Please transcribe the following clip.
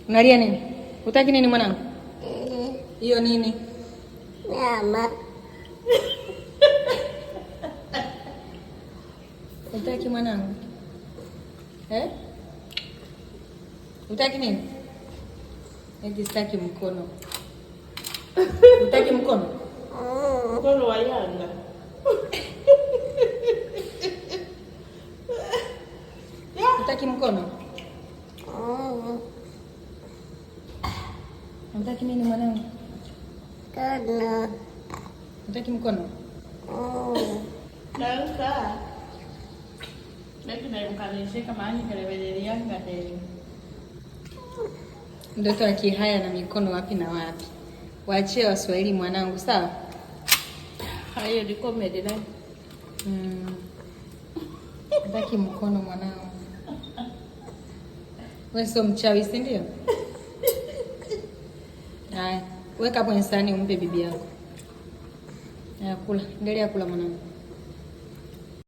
Unalia nini? Utaki nini mwanangu? Hiyo nini? Mama. Utaki mwanangu? Utaki nini? Eti sitaki mkono. Utaki mkono? Mkono wa Yanga. Utaki mkono? Utaki nini mwanangu? Kana. Utaki mkono? Danka. Lakini mkanishika maana kelele Yanga tena. Mtoto wa Kihaya na mikono wapi na wapi? Waachie Waswahili mwanangu, sawa? Hayo ni comedy na. Utaki mkono mwanangu. Wewe sio mchawi, si ndio? Haya, weka hapo insani umpe bibi yako. Haya, kula. Endelea kula mwanangu.